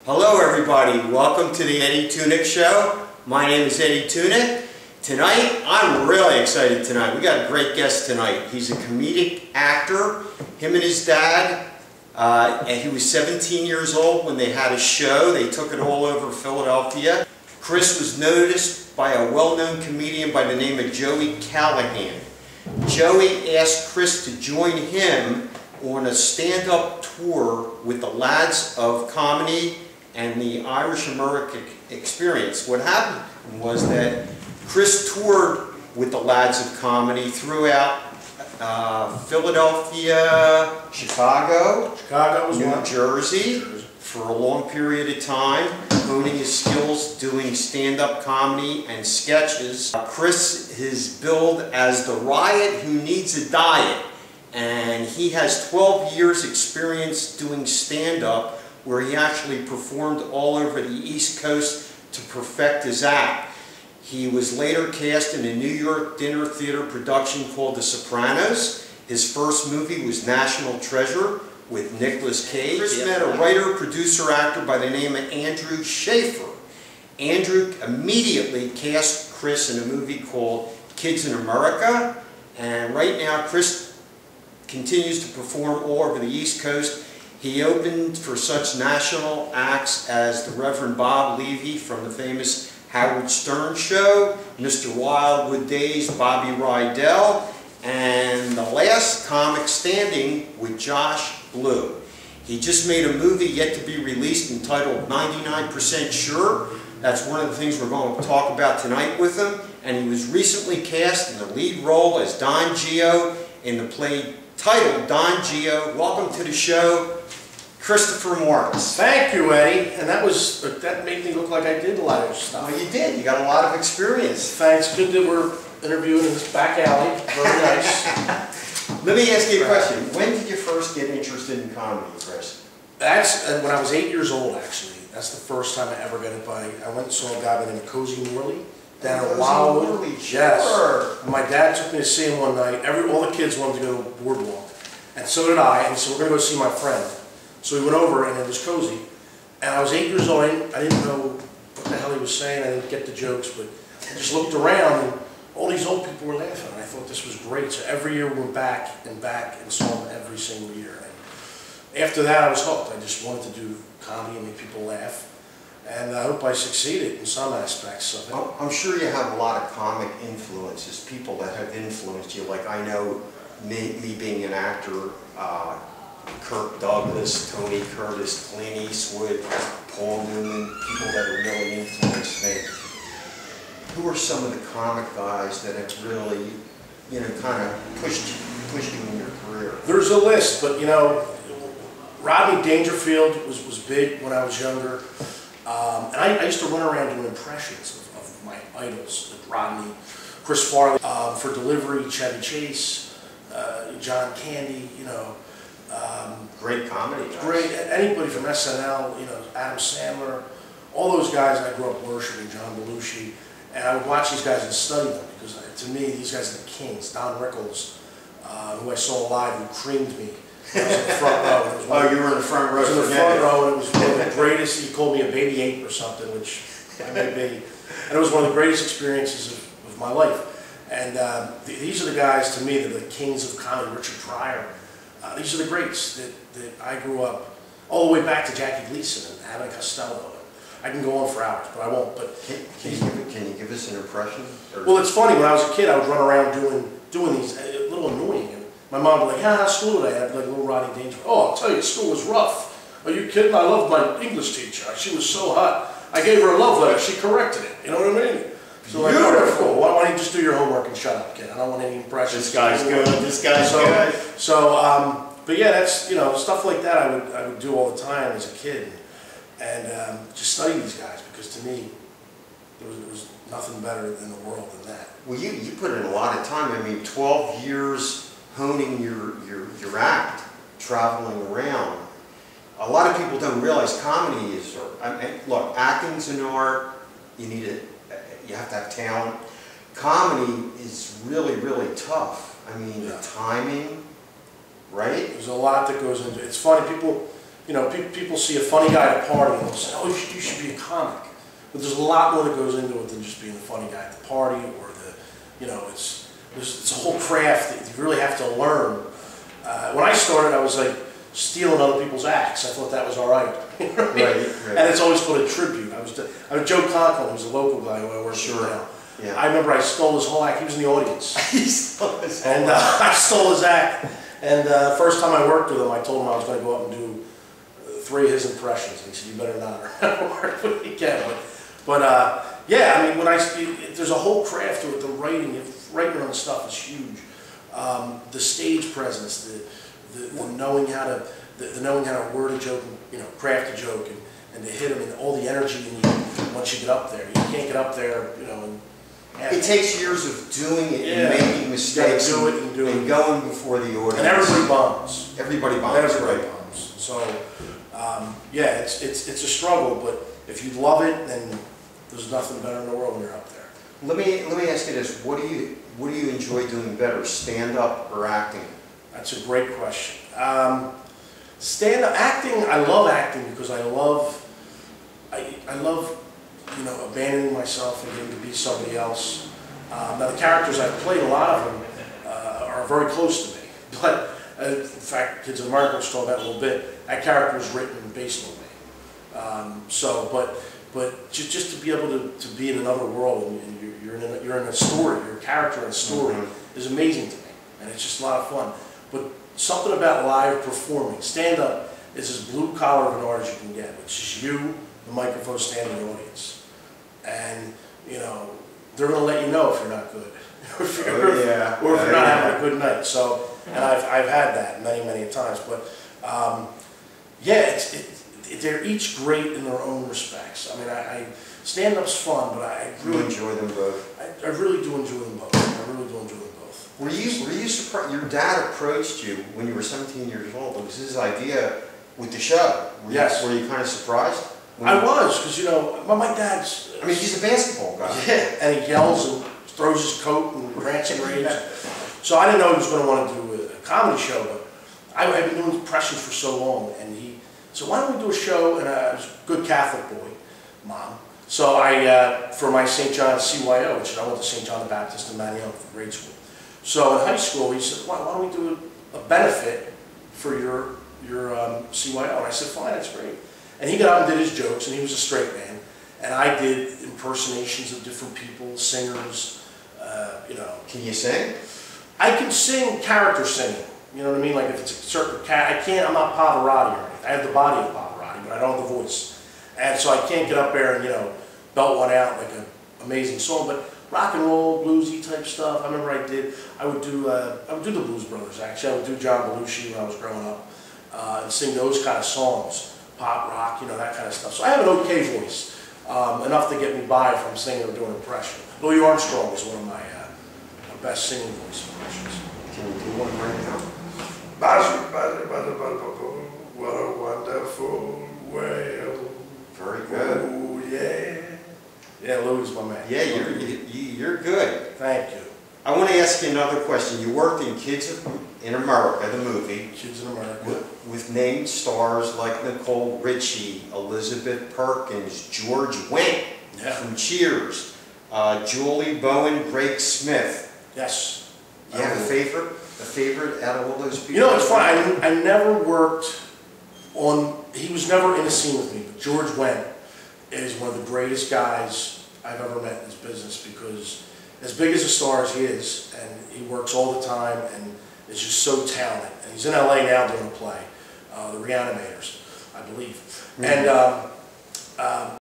Hello everybody, welcome to the Eddie Tunick Show. My name is Eddie Tunick. Tonight, I'm really excited tonight. We got a great guest tonight. He's a comedic actor. Him and his dad, and he was 17 years old when they had a show. They took it all over Philadelphia. Chris was noticed by a well-known comedian by the name of Joey Callahan. Joey asked Chris to join him on a stand-up tour with the Lads of Comedy and the Irish American Experience. What happened was that Chris toured with the Lads of Comedy throughout Philadelphia, Chicago, New Jersey for a long period of time, honing his skills doing stand-up comedy and sketches. Chris is billed as the Riot who needs a diet, and he has 12 years experience doing stand-up, where he actually performed all over the East Coast to perfect his act. He was later cast in a New York dinner theater production called The Sopranos. His first movie was National Treasure with Nicolas Cage. Chris met a writer, producer, actor by the name of Andrew Schaefer. Andrew immediately cast Chris in a movie called Kids in America, and right now Chris continues to perform all over the East Coast. He opened for such national acts as the Reverend Bob Levy from the famous Howard Stern Show, Mr. Wildwood Days, Bobby Rydell, and the last comic standing with Josh Blue. He just made a movie yet to be released entitled 99% Sure. That's one of the things we're going to talk about tonight with him. And he was recently cast in the lead role as Don Gio in the play titled Don Gio. Welcome to the show, Christopher Morris. Thank you, Eddie. And that made me look like I did a lot of stuff. Well, you did. You got a lot of experience. Thanks. Good that we're interviewing in this back alley. Very nice. Let me ask you a question. When did you first get interested in comedy, Chris? That's when I was 8 years old, actually. That's the first time I ever got it by. I went and saw a guy by the name of Cozy Morley down in Wildwood. Yes. And my dad took me to see him one night. All the kids wanted to go to Boardwalk, and so did I. And so we're going to go see my friend. So we went over, and it was Cozy. And I was 8 years old. I didn't know what the hell he was saying. I didn't get the jokes, but I just looked around, and all these old people were laughing. And I thought this was great. So every year we went back and saw him every single year. And after that, I was hooked. I just wanted to do comedy and make people laugh. And I hope I succeeded in some aspects of it. I'm sure you have a lot of comic influences, people that have influenced you. Like I know me being an actor, Kirk Douglas, Tony Curtis, Clint Eastwood, Paul Newman, people that have really influenced me. Who are some of the comic guys that have really, kind of pushed you in your career? There's a list, but Rodney Dangerfield was big when I was younger. And I used to run around doing impressions of my idols, like Rodney, Chris Farley, for delivery, Chevy Chase, John Candy, great comedy guys. Great, anybody from SNL, Adam Sandler, all those guys I grew up worshiping, John Belushi, and I would watch these guys and study them, because to me, these guys are the kings. Don Rickles, who I saw live, who creamed me. I was in the front row. Oh, you were in the front row. I was in the front row, and it was one of the greatest. He called me a baby ape or something, which I may be. And it was one of the greatest experiences of my life. And these are the guys, to me, that are the kings of comedy. Richard Pryor. These are the greats that I grew up, all the way back to Jackie Gleason and Abbott and Costello. I can go on for hours, but I won't. But can you give us an impression? Well, it's funny. When I was a kid, I would run around doing these, a little annoying. My mom would be like, how's school today? I'd be like, little Rodney Dangerfield. Oh, I'll tell you, school was rough. Are you kidding? I loved my English teacher. She was so hot. I gave her a love letter. She corrected it. You know what I mean? So like, beautiful. Why don't you just do your homework and shut up, kid? I don't want any impressions. This guy's good. This guy's good. So, but yeah, that's, stuff like that I would do all the time as a kid. And just study these guys, because to me, there was nothing better in the world than that. Well, you put in a lot of time. I mean, 12 years honing your act, traveling around. A lot of people don't realize comedy is, look, acting's an art. You have to have talent. Comedy is really, really tough. I mean, the timing, right? There's a lot that goes into it. It's funny, people you know, people see a funny guy at a party and they'll say, oh, you should be a comic. But there's a lot more that goes into it than just being a funny guy at the party, or you know, it's a whole craft that you really have to learn. When I started, I was like stealing other people's acts. I thought that was all right. You know what I mean? Right. And it's always called a tribute. I was Joe Conklin, who's a local guy who I work with now. Yeah. I remember I stole his whole act. He was in the audience. He stole his whole and I stole his act. And first time I worked with him, I told him I was going to go up and do 3 of his impressions. And he said, you better not, or work with you can. But yeah, I mean, there's a whole craft to it. The writing on the stuff is huge. The stage presence, the knowing how to word a joke, you know, craft a joke, and to hit them, and all the energy you need once you get up there. You can't get up there, you know. It takes years of doing it and making mistakes and going before the audience. And everybody bombs. Everybody bombs. Everybody bombs. So, yeah, it's a struggle, but if you love it, then there's nothing better in the world when you're up there. Let me ask you this: what do you enjoy doing better, stand up or acting? That's a great question. Stand up acting. I love acting because I love, you know, abandoning myself and getting to be somebody else. Now the characters I've played, a lot of them are very close to me. But in fact, Kids in America was talking about a little bit. That character was written based on me. But just to be able to be in another world and you're in a story, you're a character in a story is amazing to me, and it's just a lot of fun. But something about live performing, stand up is as blue collar of an art as you can get, which is you, the microphone, standing in the audience, and you know they're going to let you know if you're not good, or if you're not having a good night. So, and I've had that many times, but yeah, they're each great in their own respects. I mean, stand-up's fun, but I really enjoy them both. I really do enjoy them both. I really do enjoy them both. Were you surprised? Your dad approached you when you were 17 years old. It was his idea with the show. Yes. Were you kind of surprised? I was, because you know, my dad's. I mean, he's a basketball guy. Yeah, and he yells and throws his coat and rants and raves. So I didn't know he was going to want to do a comedy show, but I've been doing impressions for so long, and he said, why don't we do a show? And I was a good Catholic boy, Mom. So for my St. John's CYO, which I went to St. John the Baptist in Manioc for grade school. So in high school, he said, why don't we do a benefit for your CYO? And I said, fine, that's great. And he got up and did his jokes, and he was a straight man. And I did impersonations of different people, singers, you know. Can you sing? I can sing character singing. You know what I mean? Like if it's a certain I'm not Pavarotti or anything. I have the body of Pavarotti, but I don't have the voice. And so I can't get up there and, you know, belt one out like an amazing song. But rock and roll, bluesy type stuff. I remember I would do the Blues Brothers, actually. I would do John Belushi when I was growing up and sing those kind of songs. Pop, rock, you know, that kind of stuff. So I have an okay voice, enough to get me by if I'm singing or doing an impression. Louis Armstrong is one of my best singing voice impressions. Can you do one right now? What a wonderful world. Very good. Oh, yeah. Yeah, Louis is my man. Yeah, you're good. Thank you. I want to ask you another question. You worked in Kids in America, the movie. Kids in America. With named stars like Nicole Richie, Elizabeth Perkins, George Wendt from Cheers, Julie Bowen, Greg Smith. Yes. You have a favorite out of all those people? You know, it's funny. I never worked on, he was never in a scene with me, but George Wendt is one of the greatest guys I've ever met in this business, because as big as a star as he is, and he works all the time and is just so talented. And he's in LA now doing a play, The Reanimators, I believe. And